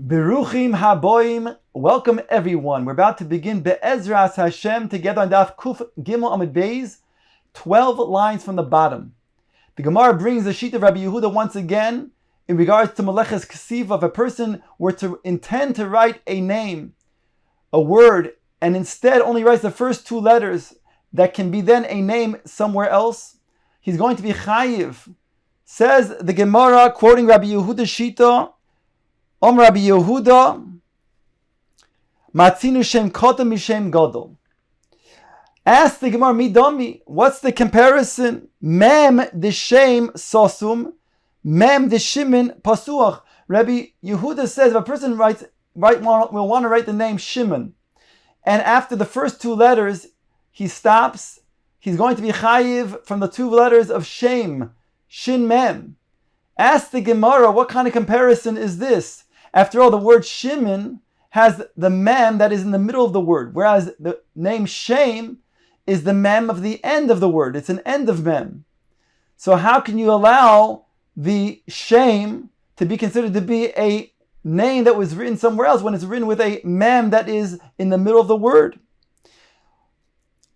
Beruchim haboim, welcome everyone. We're about to begin Be'ezras Hashem together on Daf Kuf Gimel Amud Beis, 12 lines from the bottom. The Gemara brings the sheet of Rabbi Yehuda once again in regards to Meleches Ksiva. If a person were to intend to write a name, a word, and instead only writes the first two letters that can be then a name somewhere else, he's going to be chayiv. Says the Gemara, quoting Rabbi Yehuda's shita, Rabbi Yehuda, Matzinu Shem Kota Mishem Gadol. Ask the Gemara, Midami, what's the comparison? Mem the Shem Sosum, Mem the Shimon Pasuach. Rabbi Yehuda says if a person will want to write the name Shimon, and after the first two letters he stops, he's going to be chayiv from the two letters of Shem, Shin Mem. Ask the Gemara, what kind of comparison is this? After all, the word Shimon has the mem that is in the middle of the word, whereas the name Shem is the mem of the end of the word. It's an end of mem. So how can you allow the Shem to be considered to be a name that was written somewhere else when it's written with a mem that is in the middle of the word?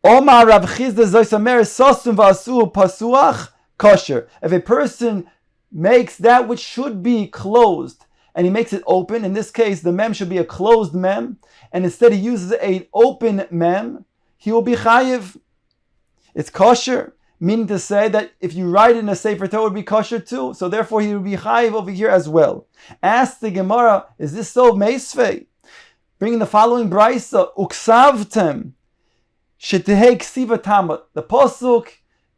Omar Rav Chizda Zoysamer Sosum Vasu Pasuach Kosher. If a person makes that which should be closed and he makes it open, in this case the mem should be a closed mem, and instead he uses an open mem, he will be chayiv. It's kosher, meaning to say that if you write in a Sefer Torah, it would be kosher too, so therefore he will be chayiv over here as well. Ask the Gemara, is this so meisvei? Bringing the following brisa, uksavtem shetehei ksiva tama, the pasuk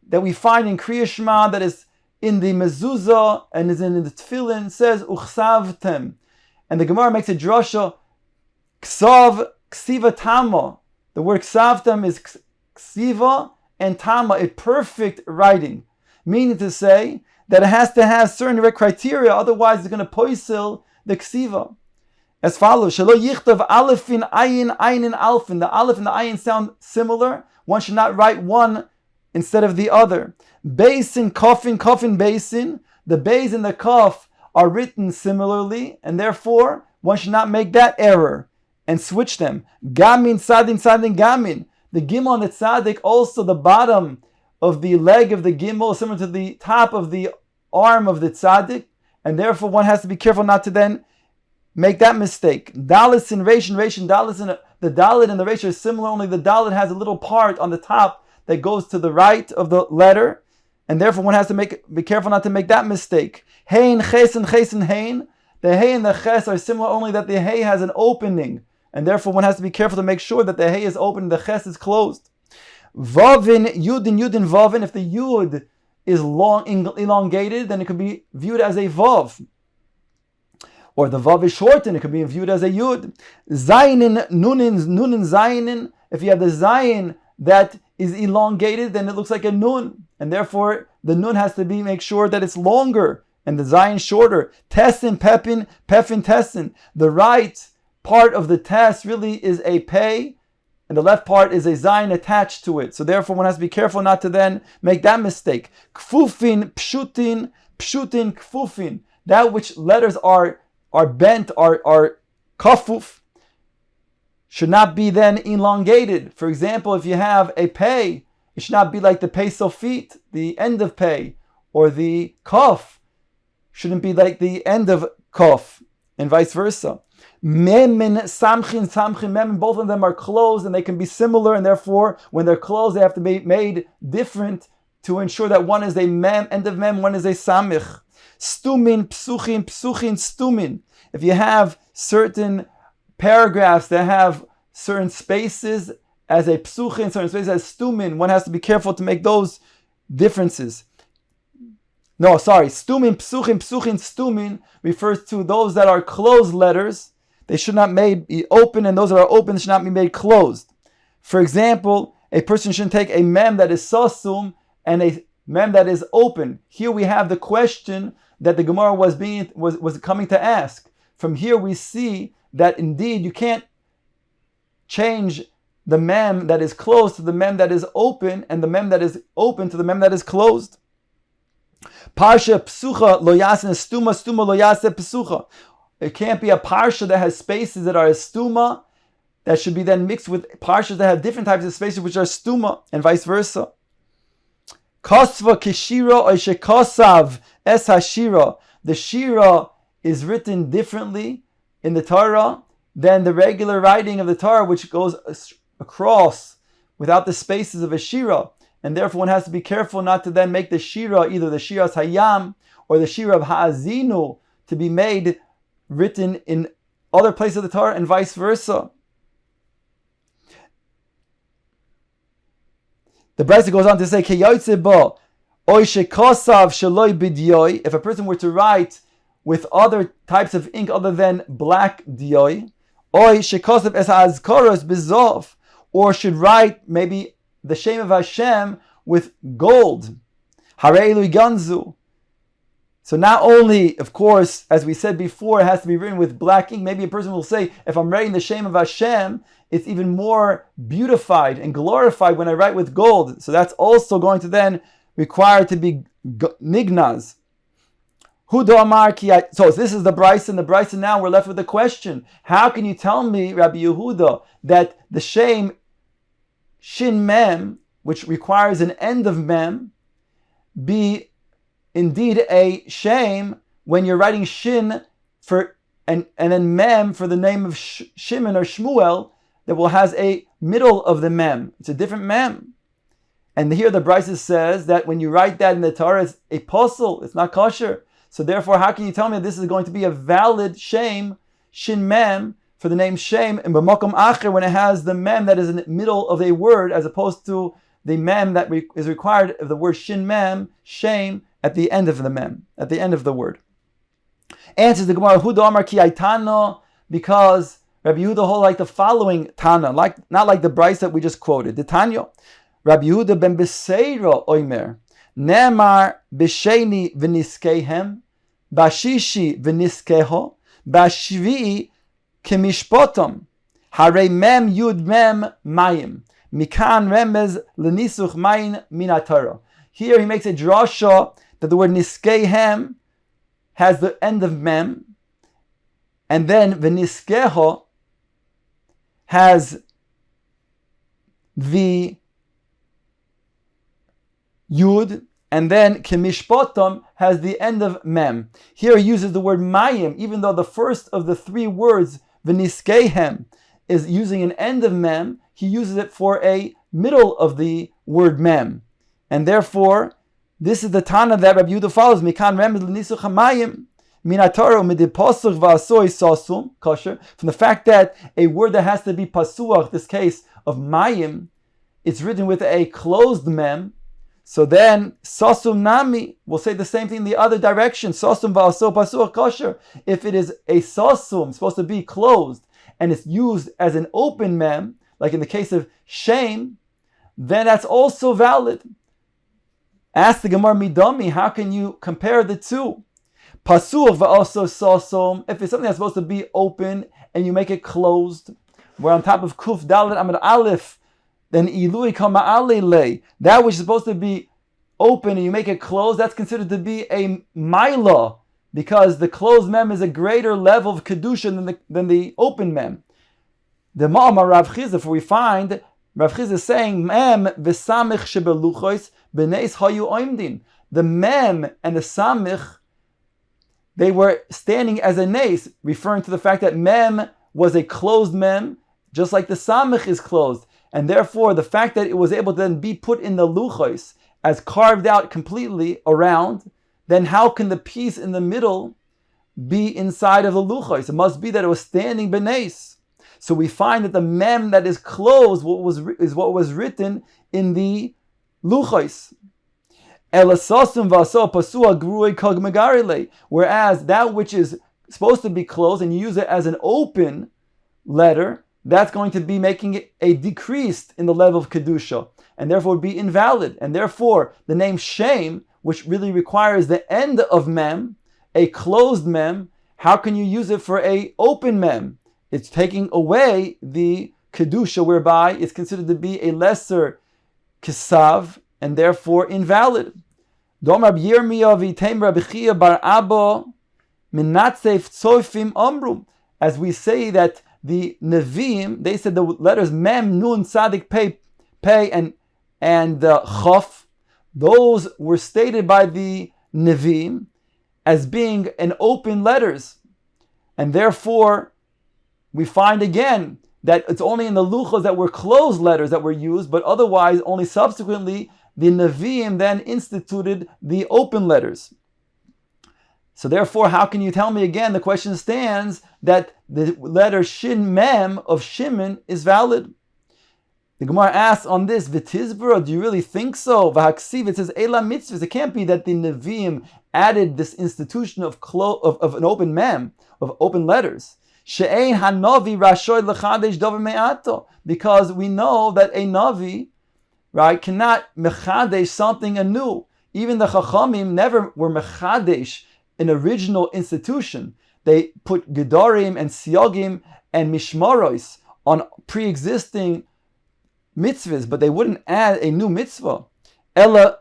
that we find in Kriya Shema that is in the mezuzah and is in the tefillin, says uchsavtem, and the Gemara makes a drasha ksav ksiva tama. The word ksavtem is ksiva and tama, a perfect writing, meaning to say that it has to have certain criteria, otherwise it's going to poisil the ksiva. As follows: shelo yichtav alefin ayin ayin alfin. The aleph and the ayin sound similar. One should not write one instead of the other. Basin, kofin, kofin, basin. The bays and the kof are written similarly, and therefore one should not make that error and switch them. Gamin, sadin, sadin, gamin. The gimel and the tzadik, also the bottom of the leg of the gimel is similar to the top of the arm of the tzadik, and therefore one has to be careful not to then make that mistake. Dalit and reishin, reishin, dalit, and the dalit and the reishin are similar, only the dalit has a little part on the top that goes to the right of the letter, and therefore one has to be careful not to make that mistake. Hein, ches, and hein. The hey and the ches are similar, only that the hey has an opening, and therefore one has to be careful to make sure that the hey is open and the ches is closed. Vavin, yudin, yudin, vavin. If the yud is long, elongated, then it could be viewed as a vav. Or the vav is shortened, it could be viewed as a yud. Zayin, nunin, nunin, zayin. If you have the zayin that is elongated, then it looks like a nun, and therefore the nun has to be make sure that it's longer and the zayin shorter. Tessin, pepin, pefin, tessin. The right part of the tes really is a pei, and the left part is a zayin attached to it. So therefore one has to be careful not to then make that mistake. Kfufin, pshutin, pshutin, kfufin. That which letters are bent, are kafuf, should not be then elongated. For example, if you have a pei, it should not be like the pei sofit, the end of pei, or the kof shouldn't be like the end of kof, and vice versa. Memin, samchin, samchin, memin, both of them are closed and they can be similar, and therefore when they're closed they have to be made different to ensure that one is a mem, end of mem, one is a samich. Stumin, psuchin, psuchin, stumin. If you have certain paragraphs that have certain spaces as a psuchin, certain spaces as stumin, one has to be careful to make those differences. No, sorry, stumin, psuchin, psuchin, stumin refers to those that are closed letters. They should not be open, and those that are open should not be made closed. For example, a person shouldn't take a mem that is sosum and a mem that is open. Here we have the question that the Gemara was coming to ask. From here we see that indeed you can't change the mem that is closed to the mem that is open, and the mem that is open to the mem that is closed. Parsha psucha lo yasen stuma, stuma lo yase psucha. It can't be a parsha that has spaces that are a stuma, that should be then mixed with parshas that have different types of spaces which are stuma, and vice versa. Kosva kishira or shekosav es hashira. The shira is written differently in the Torah than the regular writing of the Torah, which goes across without the spaces of a shira. And therefore one has to be careful not to then make the shira, either the shiras hayam or the shira of ha'azinu, to be made written in other places of the Torah, and vice versa. The Brisa goes on to say, if a person were to write with other types of ink other than black dioi, or should write maybe the shame of Hashem with gold. So not only, of course, as we said before, it has to be written with black ink. Maybe a person will say, if I'm writing the shame of Hashem, it's even more beautified and glorified when I write with gold. So that's also going to then require to be nignaz. So this is the Brisa, and the Brisa now we're left with the question. How can you tell me, Rabbi Yehuda, that the shame shin mem, which requires an end of mem, be indeed a shame when you're writing shin for and then mem for the name of Shimon or Shmuel, that will has a middle of the mem. It's a different mem. And here the Brisa says that when you write that in the Torah, it's a posel, it's not kosher. So therefore, how can you tell me this is going to be a valid shame, shin mem, for the name shame, and b'makom acher, when it has the mem that is in the middle of a word, as opposed to the mem that is required of the word shin mem, shame, at the end of the mem, at the end of the word. Answers the Gemara, Huda Amar ki aitano, because Rabbi Yehuda holds like the following Tana, not like the Brisa that we just quoted. The Tanya, Rabbi Yehuda ben Beseira oimer, Nemar b'sheni v'niskehem, b'shishi v'niskeho, b'shvi'i kemishpotom, harei mem yud mem mayim, mikan remez lenisuch mayin minatora. Here he makes a drasha that the word niskehem has the end of mem, and then v'niskeho has the yud, and then kemishpotom has the end of mem. Here he uses the word mayim, even though the first of the three words, v'niskehem, is using an end of mem, he uses it for a middle of the word mem. And therefore, this is the Tana that Rabbi Yehuda follows. Mikan remez l'nisuch hamayim minataro midipasuch v'asoi sasum kosher. From the fact that a word that has to be pasuach, this case of mayim, it's written with a closed mem. So then sasum nami will say the same thing in the other direction. Sasum v'aso pasuach kosher. If it is a sasum, supposed to be closed, and it's used as an open mem, like in the case of shame, then that's also valid. Ask the Gemara Midami, how can you compare the two? Pasuach v'aso sasom, if it's something that's supposed to be open and you make it closed, where on top of kuf dalet amid aleph, then ilui kama alele, that which is supposed to be open and you make it closed, that's considered to be a maila, because the closed mem is a greater level of kedusha than the open mem. The ma'amar Rav Chizah, for we find Rav Chizah is saying mem v'samich shebeluchos b'neis hayu oimdin. The mem and the samich, they were standing as a nes, referring to the fact that mem was a closed mem, just like the samich is closed. And therefore, the fact that it was able to then be put in the luchos as carved out completely around, then how can the piece in the middle be inside of the luchos? It must be that it was standing benes. So we find that the mem that is closed is what was written in the luchos. Whereas that which is supposed to be closed and you use it as an open letter, that's going to be making it a decreased in the level of kedusha, and therefore would be invalid. And therefore, the name shame, which really requires the end of mem, a closed mem, how can you use it for a open mem? It's taking away the kedusha, whereby it's considered to be a lesser kisav, and therefore invalid. Dom Rab Yirmiyahu v'teim Rab Chia bar Abba Minatzef Tzoifim Amru. As we say that the Nevi'im, they said the letters Mem, Nun, Tzadik, Pei, and Chof, those were stated by the Nevi'im as being an open letters. And therefore, we find again that it's only in the luchos that were closed letters that were used, but otherwise only subsequently the Nevi'im then instituted the open letters. So therefore, how can you tell me again, the question stands, that the letter Shin Mem of Shimon is valid? The Gemara asks on this, V'tizbara, do you really think so? V'haksiv, it says, Eila mitzvahs. It can't be that the Nevi'im added this institution of an open mem, of open letters. She'ein hanavi rashoy lechadesh davar me'ato. Because we know that a Navi, right, cannot mechadesh something anew. Even the Chachamim never were mechadesh an original institution. They put gedarim and siyagim and mishmaros on pre-existing mitzvahs, but they wouldn't add a new mitzvah. Ella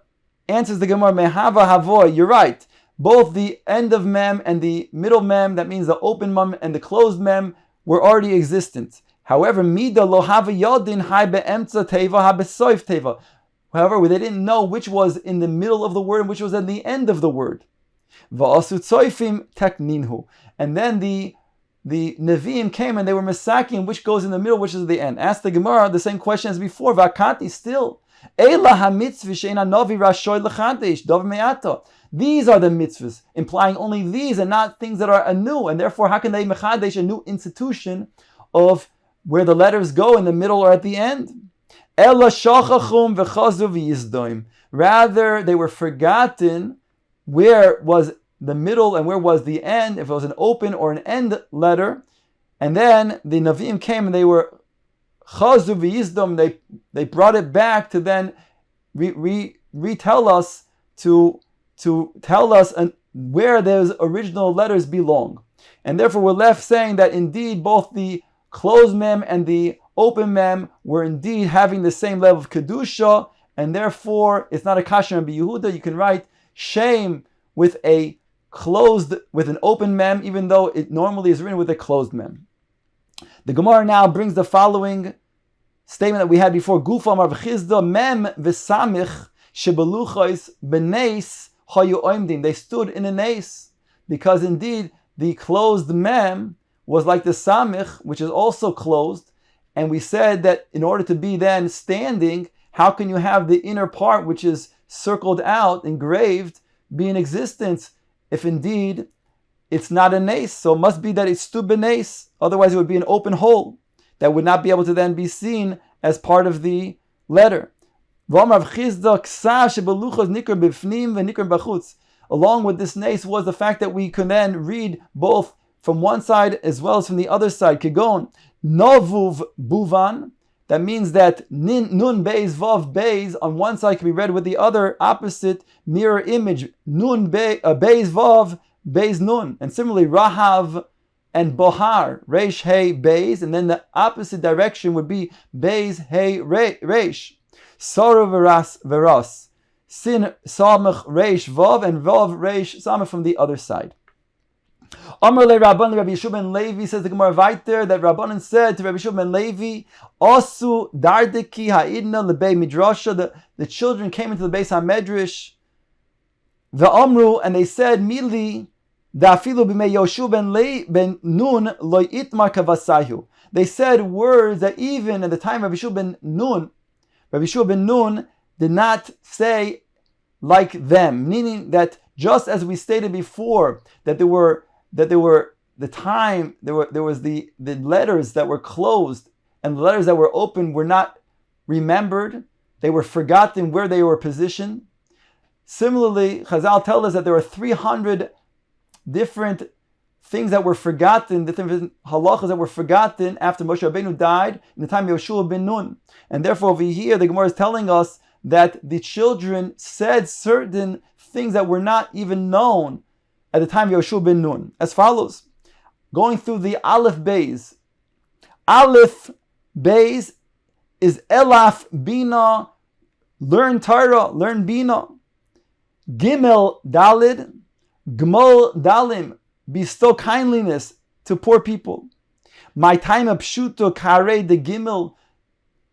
answers the Gemara, mehava havoy, you're right. Both the end of mem and the middle mem, that means the open mem and the closed mem, were already existent. However, mida lo hava yodin hai be'emtza teva ha besoif teva. However, they didn't know which was in the middle of the word and which was at the end of the word. Va'asu tzoifim tekninhu. And then the Nevi'im came and they were mesaking which goes in the middle, which is the end. Ask the Gemara the same question as before. Vakati still. Eila hamitzvah she'ena novi rashoy lechadesh dov me'ato. These are the mitzvahs, implying only these and not things that are anew. And therefore, how can they mechadesh a new institution of where the letters go in the middle or at the end? Ela shachachum v'chazu v'yizdoim. Rather, they were forgotten where was the middle and where was the end, if it was an open or an end letter. And then the Nevi'im came and they were chazu v'yizdom, they brought it back to then retell us, to tell us where those original letters belong. And therefore we're left saying that indeed both the closed mem and the open mem were indeed having the same level of kedusha, and therefore it's not a kasher and Yehuda. You can write shame with an open mem, even though it normally is written with a closed mem. The Gemara now brings the following statement that we had before. Gufa Amar v'chizda mem v'samich shebeluchos b'neis hayu oimdim. They stood in a neis, because indeed the closed mem was like the samich, which is also closed. And we said that in order to be then standing, how can you have the inner part, which is circled out, engraved, be in existence if indeed it's not a nace? So it must be that it's stood benace. Otherwise it would be an open hole that would not be able to then be seen as part of the letter. Along with this nace was the fact that we could then read both from one side as well as from the other side. Kigon novuv buvan. That means that nun beis vav beis on one side can be read with the other opposite mirror image. Nun beis vav beis nun. And similarly, rahav and bohar, reish hey beis, and then the opposite direction would be beis hey reish. Sora veras, sin samach reish vav, and vav reish samach from the other side. Amar le Rabban Rabbi Yeshua ben Levi, says the Gemara weiter, that Rabbanan said to Rabbi Yeshua ben Levi, Osu dardeki ha'idna lebei midrasha. The children came into the Beis HaMedrash, the Amru, and they said, Mili da'afilu b'mei Yoshua ben Nun lo itmar kavasayu. They said words that even at the time of Rabbi Yeshua ben Nun did not say like them, meaning that just as we stated before, that there was the letters that were closed and the letters that were open were not remembered. They were forgotten where they were positioned. Similarly, Chazal tell us that there were 300 different things that were forgotten, different halachas that were forgotten after Moshe Rabbeinu died in the time of Yoshua ben Nun. And therefore over here, the Gemara is telling us that the children said certain things that were not even known at the time of Yoshua ben Nun, as follows. Going through the Aleph Beis. Aleph Beis is Elaf Bina, learn Torah, learn Bina. Gimel Dalid, Gmol Dalim, bestow kindliness to poor people. My time of pshuto kare the gimel,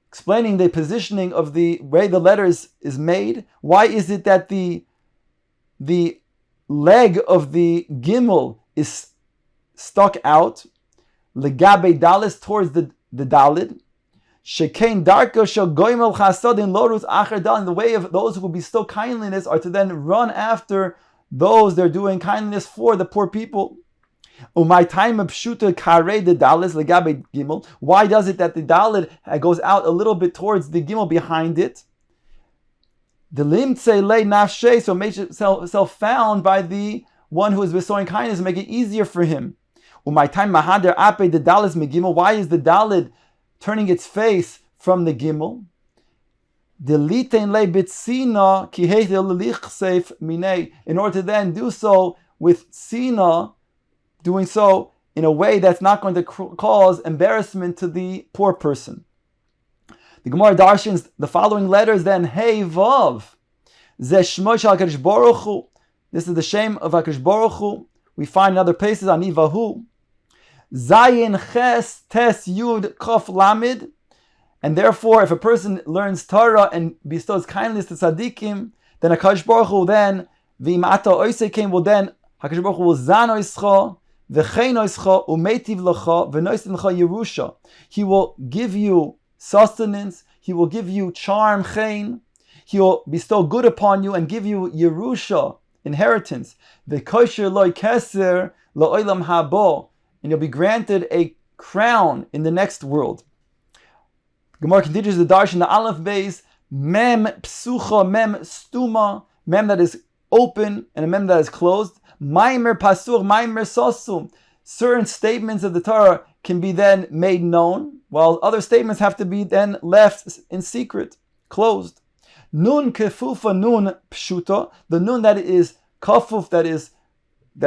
explaining the positioning of the way the letters is made. Why is it that the leg of the gimel is stuck out? Legabe dalis, towards the dalid. Shekain darko shel goimel chasadin lorus acher dal. In the way of those who will bestow kindliness are to then run after those they're doing kindliness for, the poor people. My time of pshuta kare the dalis legabe gimel. Why does it that the dalid goes out a little bit towards the gimel behind it? The limtze le nafshe, so makes itself found by the one who is bestowing kindness and make it easier for him. My time mahader ape the dalis megimel. Why is the dalid turning its face from the gimel? In order to then do so with sina, doing so in a way that's not going to cause embarrassment to the poor person. The Gemara darshans the following letters then, Hey Vav. This is the shame of HaKadosh Baruch Hu. We find in other places, Anivahu. Zayin Ches Tes Yud Kof Lamid. And therefore, if a person learns Torah and bestows kindness to tzaddikim, then HaKadosh Baruch Hu then, V'imata Oisekim, will then, HaKadosh Baruch Hu will zan oischa, v'chein oischa, u'meitiv lecha, v'noisin lecha Yerusha. He will give you sustenance, He will give you charm, chen, He will bestow good upon you and give you Yerusha, inheritance. V'kosher loy keser lo'olam habo. And you'll be granted a crown in the next world. Gemara continues the darshan, the Aleph Beis, Mem psucha, Mem stuma, Mem that is open and a Mem that is closed. Maimer pasur, Maimer sosum. Certain statements of the Torah can be then made known, while other statements have to be then left in secret, closed. Nun kefufa, nun pshuta, the nun that is kafuf, that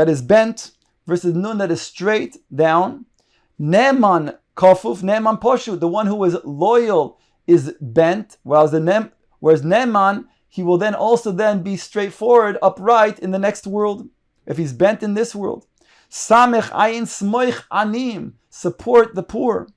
is bent, versus nun that is straight down. Neman kafuf, neman poshu, the one who is loyal is bent, whereas neman, he will then also then be straightforward, upright in the next world, if he's bent in this world. Samech ayin smoich anim, support the poor.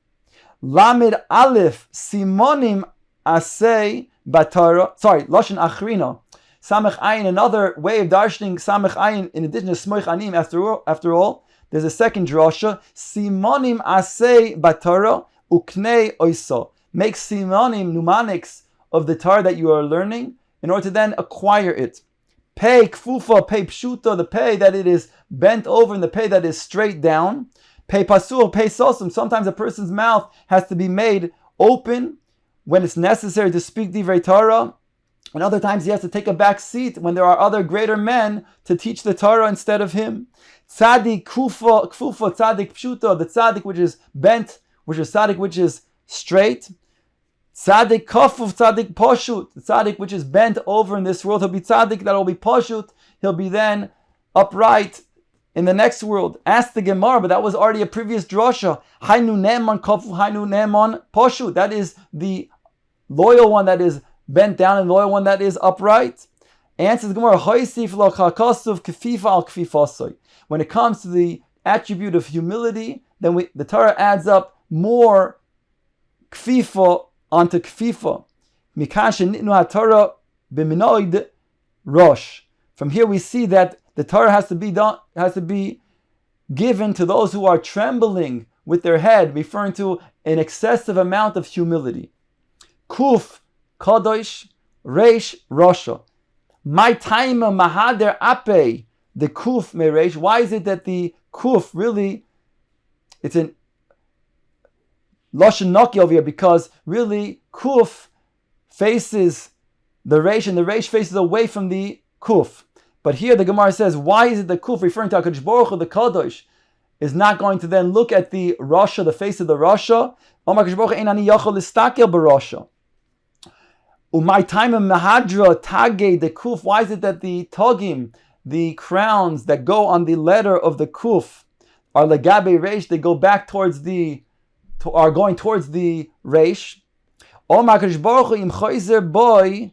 Lamed aleph simonim asay batara. Lashon achrina. Samech ayin, another way of darshaning samech ayin, in addition to smoich anim. After all, there's a second drasha. Simonim asay batara uknei oisa. Make simonim, mnemonics of the Torah that you are learning in order to then acquire it. Pei kfufa, pei pshuta, the pei that it is bent over and the pei that is straight down. Pei pasur, pei sosum. Sometimes a person's mouth has to be made open when it's necessary to speak divrei Torah. And other times he has to take a back seat when there are other greater men to teach the Torah instead of him. Tzadik kfufa, tzadik pshuta, the tzadik which is bent, which is tzadik which is straight. Tzadik kafuf, tzadik poshut, the tzadik which is bent over in this world, he'll be tzadik that will be poshut, he'll be then upright in the next world. Ask the Gemara, but that was already a previous drasha. Hainu neman kafuf, hainu neman poshut. That is the loyal one that is bent down and the loyal one that is upright. Answers the Gemara, hoisif lo chakasuv kefifa al kefifasoi. When it comes to the attribute of humility, then the Torah adds up more kfifa onto kfifa. Mikasha nitnu haTorah b'minoid rosh. From here we see that the Torah has to be given to those who are trembling with their head, referring to an excessive amount of humility. Kuf kadosh reish rosha. My time mahader ape the kuf mereish. Why is it that the kuf really, it's an Lashon Naki over here, because really Kuf faces the Reish and the Reish faces away from the Kuf. But here the Gemara says, why is it the Kuf, referring to HaKadosh Baruch Hu, the Kadosh, is not going to then look at the Rasha, the face of the Rasha? HaKadosh Baruch Hu ein ani yachol listakel b'Rasha. Umay time mahadra tage the Kuf. Why is it that the Togim, the crowns that go on the letter of the Kuf, are legabe Reish, they go back towards are going towards the Reish. HaKadosh Baruch Hu im choizer boy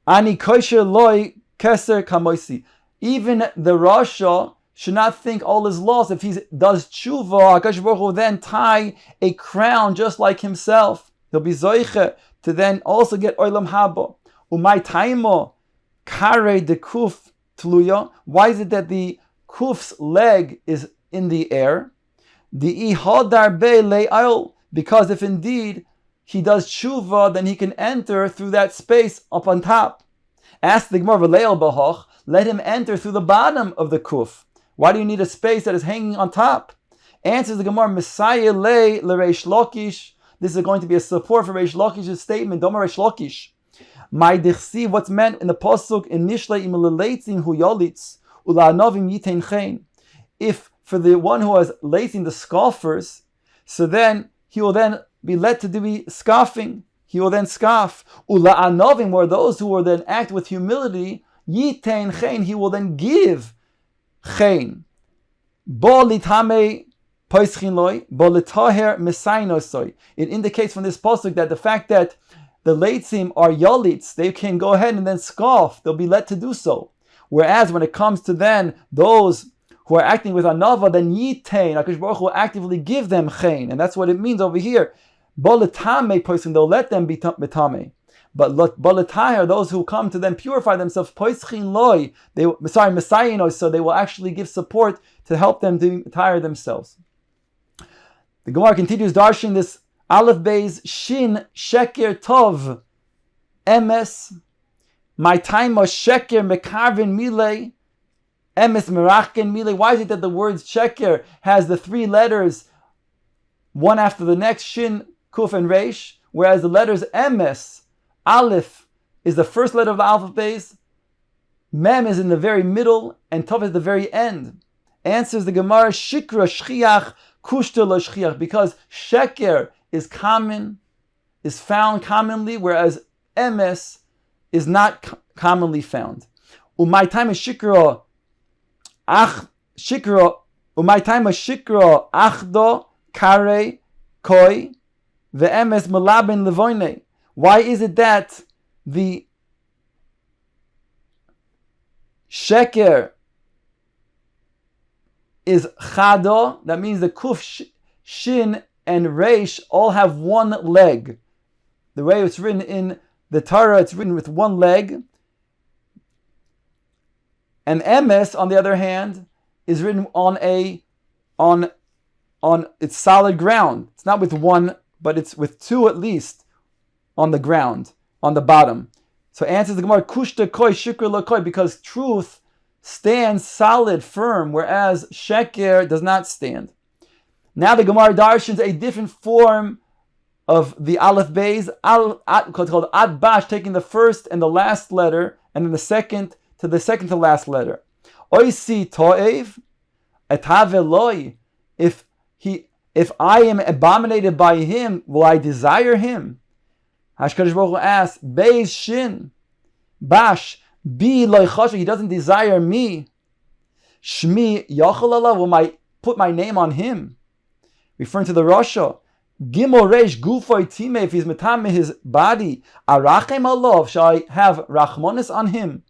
ani kosher loy keser kamoisi. Even the Rasha, should not think all is lost. If he does tshuva, HaKadosh Baruch Hu will then tie a crown just like himself. He'll be zoiche to then also get olam haba. Umay taimo kare de kuf tluya. Why is it that the kuf's leg is in the air? The ihadar be le'ayol. Because if indeed he does tshuva, then he can enter through that space up on top. Ask the Gemara, le'al bahach, let him enter through the bottom of the kuf. Why do you need a space that is hanging on top? Answers the Gemara, Messiah le Reish Lakish. This is going to be a support for Reish Lakish's statement. Doma Reish Lakish. My dichsi, what's meant in the pasuk in Mishlei im leleitzin hu yalitz ula'anovim yitein chen. If for the one who has leitzin, the scoffers, so then he will then be led to be scoffing. He will then scoff. Ula'anovim, where those who will then act with humility, yitein chen, he will then give chen. Bo litame poischin loy, bo litaher mesainosoi. It indicates from this pasuk that the fact that the leitzim are yalitz, they can go ahead and then scoff. They'll be led to do so. Whereas when it comes to then those who are acting with anava, then yitein, HaKadosh Baruch Hu will actively give them chen. And that's what it means over here. Bo litame poischin, they'll let them be metame. But balatayar, those who come to them purify themselves, poischin loy, messiah, so they will actually give support to help them to tire themselves. The Gemara continues darshan this Aleph Beis Shin Sheker Tov Emes. My time was Sheker Mekarvin Mile Emes Merachken Mile. Why is it that the word Sheker has the three letters one after the next, Shin, Kuf, and Reish, whereas the letters Emes, Aleph is the first letter of the alphabet base, Mem is in the very middle, and Tov is the very end. Answers the Gemara, Shikra Shchiach Kushta Lo Shchiach, because Sheker is common, is found commonly, whereas Emes is not commonly found. Umay time is Shikra Umay time is Shikra Achdo Kare Koi Ve'emes Malabin Levoine. Why is it that the sheker is chado? That means the kuf, shin, and reish all have one leg. The way it's written in the Torah, it's written with one leg. And emes, on the other hand, is written on its solid ground. It's not with one, but it's with two at least on the ground, on the bottom. So answers the Gemara, kushta koi shikra lo koi, because truth stands solid, firm, whereas sheker does not stand. Now the Gemara darshans a different form of the Aleph Beis, called Ad Bash, taking the first and the last letter, and then the second to last letter. Oisi to'ev, etave loi. If I am abominated by him, will I desire him? HaKadosh Baruch Hu asks, Beis Shin, Bash, Bi Loi Choshev, he doesn't desire me. Shmi Yachol Allah, will I put my name on him? Referring to the Rasha. Gimel Reish Gufoi Time, if he's metame his body, Arachem Allah, shall I have Rachmanis on him?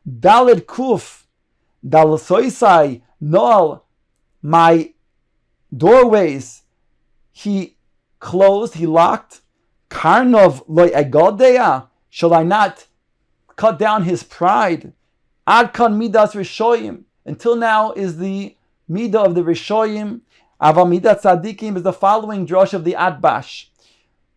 Daled Kuf, Dal Soisai, Noal, my doorways, he closed, he locked. Karnov loy egodeya, shall I not cut down his pride? Adkan midas rishoyim, until now is the midah of the rishoyim. Ava midat tzadikim is the following drush of the Atbash.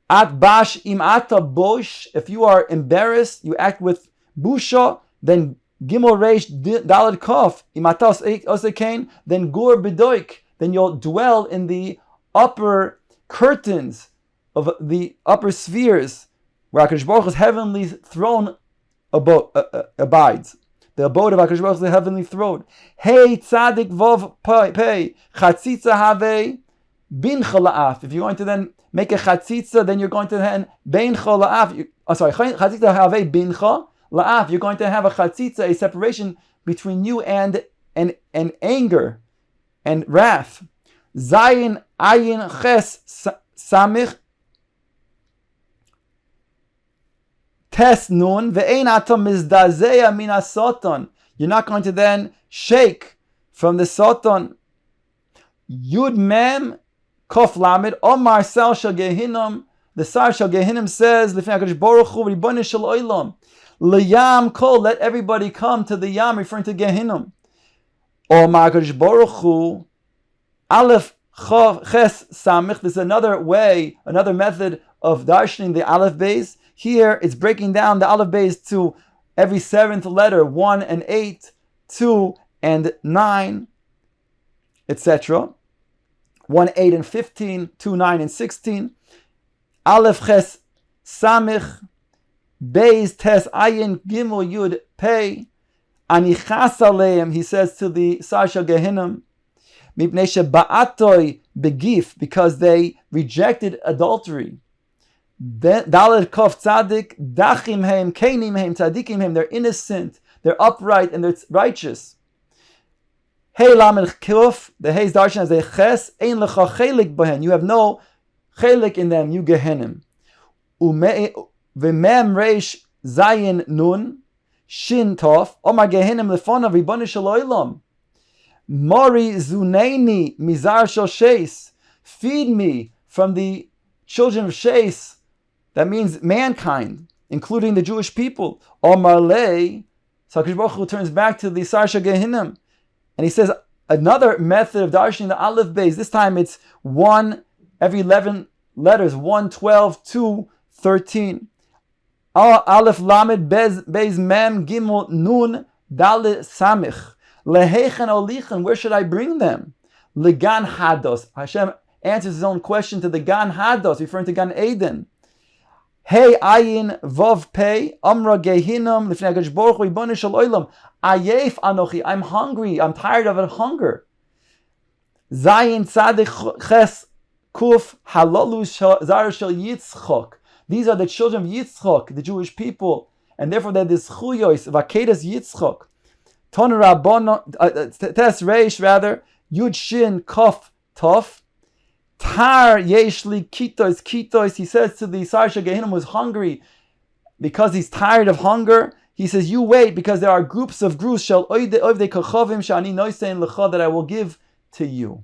Atbash im ata bosh, if you are embarrassed, you act with busha, then gimel reish dalad kof, im ata osekain, then gur bedoik, then you'll dwell in the upper curtains of the upper spheres, where HaKadosh Baruch Hu's heavenly throne abides. The abode of HaKadosh Baruch Hu is the heavenly throne. Hey tzadik vov pei chatzitza have bincha la'af. If you're going to then make a chatzitza, then you're going to then bincha la'af. Chatzitza have bincha la'af. You're going to have a chatzitza, a separation between you and anger and wrath. Zayin ayin ches samich tes nun ve'ein atom mizdazeya min asoton. You're not going to then shake from the Satan. Yud Mem Kof Lamed Omar Sal Shal Gehinnom. The Sar Shal Gehinnom says, Lifnei HaKadosh Baruch Hu Ribono Shel Olam, L'Yam Kol, let everybody come to the Yam, referring to Gehinnom. Omar HaKadosh Baruch Hu Aleph Ches Samich. This is another way, another method of darshaning the Aleph Beis. Here it's breaking down the Aleph Beis to every seventh letter, 1 and 8, 2 and 9, etc. 1, 8 and 15, 2, 9 and 16. Aleph Ches Samich Beis Tes Ayin Gimel Yud Pei Anichas Aleim, he says to the Sasha Gehinnom, Mipnei Sheba'atoi Begif, because they rejected adultery. Dalet Kof Tzadik Dachim Heim Keinim Heim Tzadikim Heim, they're innocent, they're upright, and they're righteous. Hey Lamed Kuf, the Hei's darshan as a Ches, Ein Lecha Chelik Behen, you have no Chelik in them, you Gehinnom. V'mem Reish Zayin Nun Shin Tov Omar Gehinnom Lefonav Ribono Shel Olam Mori Zuneini Mizar Shel Sheis, feed me from the children of Sheis, that means mankind, including the Jewish people. Omar Lei, so HaKadosh Baruch Hu turns back to the Sarsha Gehinnom, and he says another method of darshaning the Aleph Beis. This time it's 1, every 11 letters, 1, 12, 2, 13. Aleph Lamed Beis Mem Gimel Nun Dalet Samich. Lehechen Olichan, where should I bring them? Legan Hados. Hashem answers his own question to the Gan Hados, referring to Gan Eden. Hey Ayin Vav Pei Amra Gehinnom Lifnei HaKadosh Baruch Hu Ribono Shel Olam Ayef Anochi, I'm hungry, I'm tired of hunger. Zayin Tzadik Ches Kuf Halalu Zar Shel Yitzchok. These are the children of Yitzchok, the Jewish people, and therefore they're this Chuyos of Akedas Yitzchok. Ton Rabbonon Tes Reish rather Yud Shin Kof Tov Tar Yeshli Kitos. He says to the Sarsha Gehinnom was hungry because he's tired of hunger. He says, you wait, because there are groups of grus shall oivdei kochavim shani noisein lecha, that I will give to you.